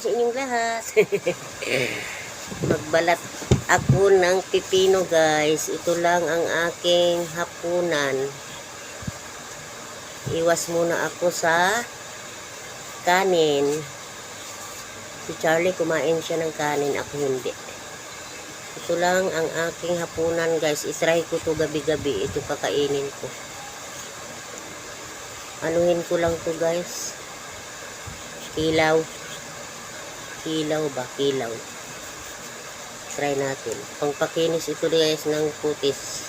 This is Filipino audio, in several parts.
sa inyong lahat. Magbalat ako ng pipino guys. Ito lang ang aking hapunan. Iwas muna ako sa kanin. Si Charlie kumain siya ng kanin, ako hindi. Ito lang ang aking hapunan guys. Itry ko to gabi-gabi. Ito kakainin ko. Anuhin ko lang to guys. Kilaw. Kilaw ba? Kilaw. Try natin. Pangpakinis ito guys ng putis.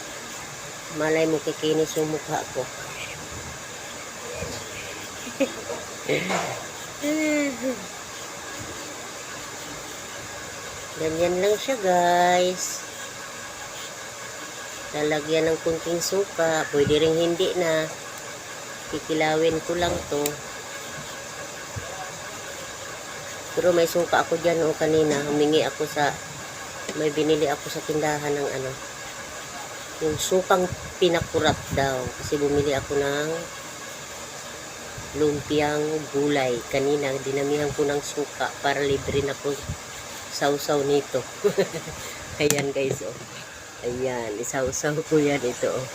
Malay mo kikinis yung mukha ko. Ganyan lang siya guys. Lalagyan ng kunting suka. Pwede ring hindi na. Kikilawin ko lang to. Pero may suka ako dyan o kanina. Humingi ako sa, may binili ako sa tindahan ng ano. Yung sukang pinakurat daw. Kasi bumili ako ng lumpiang gulay. Kanina dinamihan ko ng suka para libre na ko sausaw nito. Ayan guys oh. Ayan, isausaw ko yan ito oh.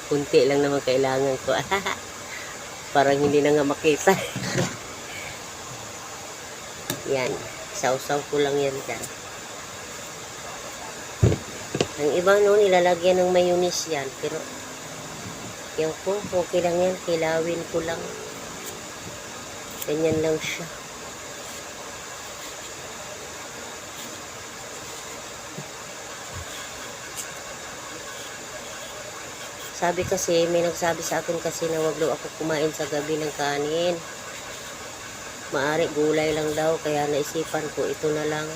Kunti lang naman kailangan ko. Parang hindi na nga makita. Yan, sausaw ko lang yan dyan. Ang ibang noon nilalagyan ng mayonnaise yan, pero yan po, okay lang yan, kilawin ko lang. Ganyan lang siya. Sabi kasi, may nagsabi sa akin kasi na wag daw ako kumain sa gabi ng kanin. Maari gulay lang daw, kaya naisipan ko ito na lang.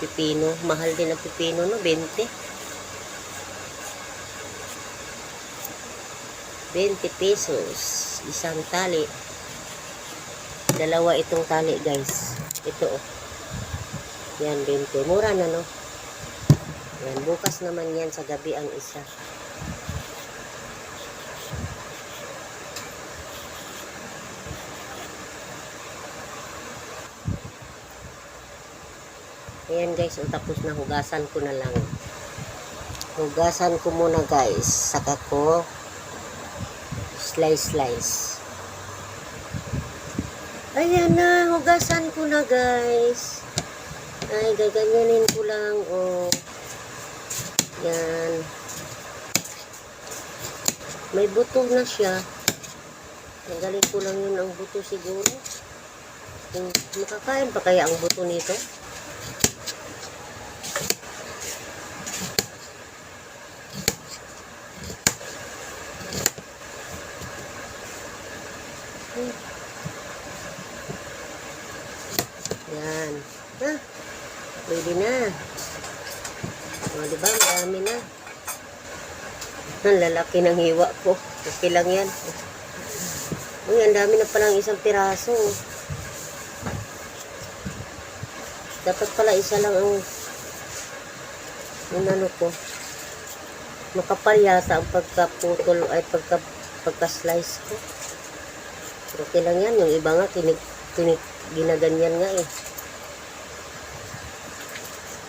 Pipino, mahal din ang pipino no, 20. 20 pesos, isang tali. Dalawa itong tali guys. Ito oh. Yan, 20. Mura na no. Yan, bukas naman yan sa gabi ang isa. Ayan guys, tapos na hugasan ko na lang. Hugasan ko muna guys. Saka ko slice. Ayan na, hugasan ko na guys. Ay, gaganyanin ko lang oh. Yan. May buto na siya. Tanggalin ko lang yun ang buto siguro. Makakain pa kaya ang buto nito? Yan. Pwede na. O, diba? Marami na. Ang lalaki ng hiwa ko. Okay lang yan. Uy, ang dami na palang isang piraso. Dapat pala isa lang ang ano ko. Makapal yata ang pagkaputol ay pagka-slice ko. Okay lang yan. Yung iba nga, ginaganyan nga eh.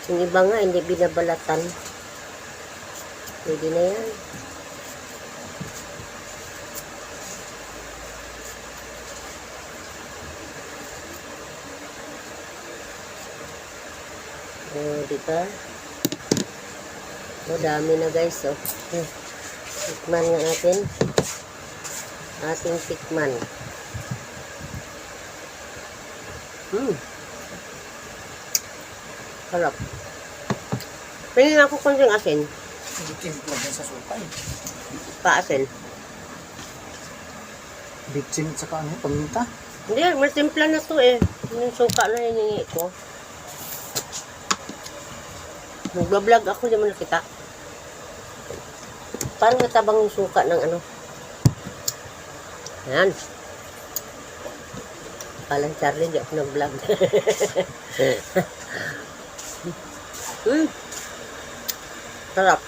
Yung iba nga, hindi binabalatan. Pwede na yan. O, diba? O, dami na guys, o. Tikman nga natin. Ating tikman. Harap. Tingin ako konting asin. Timpla din sa suka eh. Pa-asin. Bitsin at saka ano, paminta. Hindi, may timpla na to eh. Yung suka na hiningi ko. Nagbablog ako, di mo nakita. Parang natabang yung suka ng ano. Ayan. Palang Charlie, di ako nag-vlog. Sarap.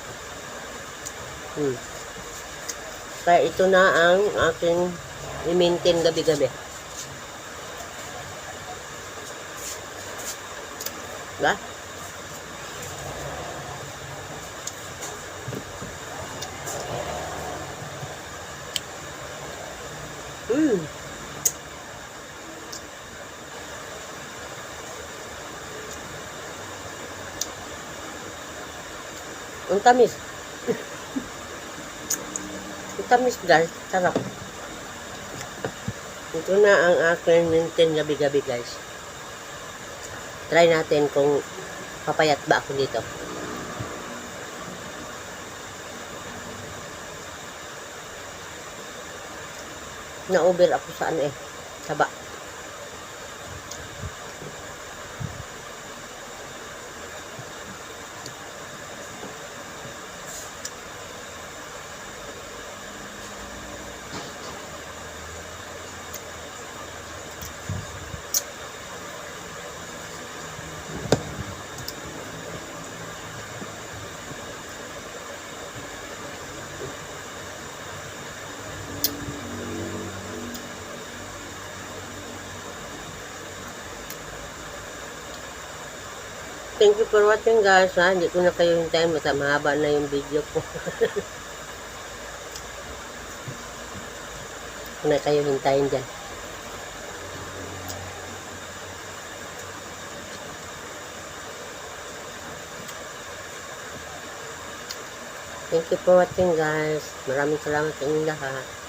Kaya ito na ang aking i-maintain gabi-gabi. Ba? Hmm. Ang tamis. Ang tamis guys. Sarap. Ito na ang aking maintain gabi-gabi guys. Try natin kung papayat ba ako dito. Na-over ako sa ano eh. Saba. Thank you for watching guys ha. Hindi ko na kayo hintayin. Mahaba na yung video ko. Hindi ko na kayo hintayin dyan. Thank you for watching guys. Maraming salamat sa inyong lahat.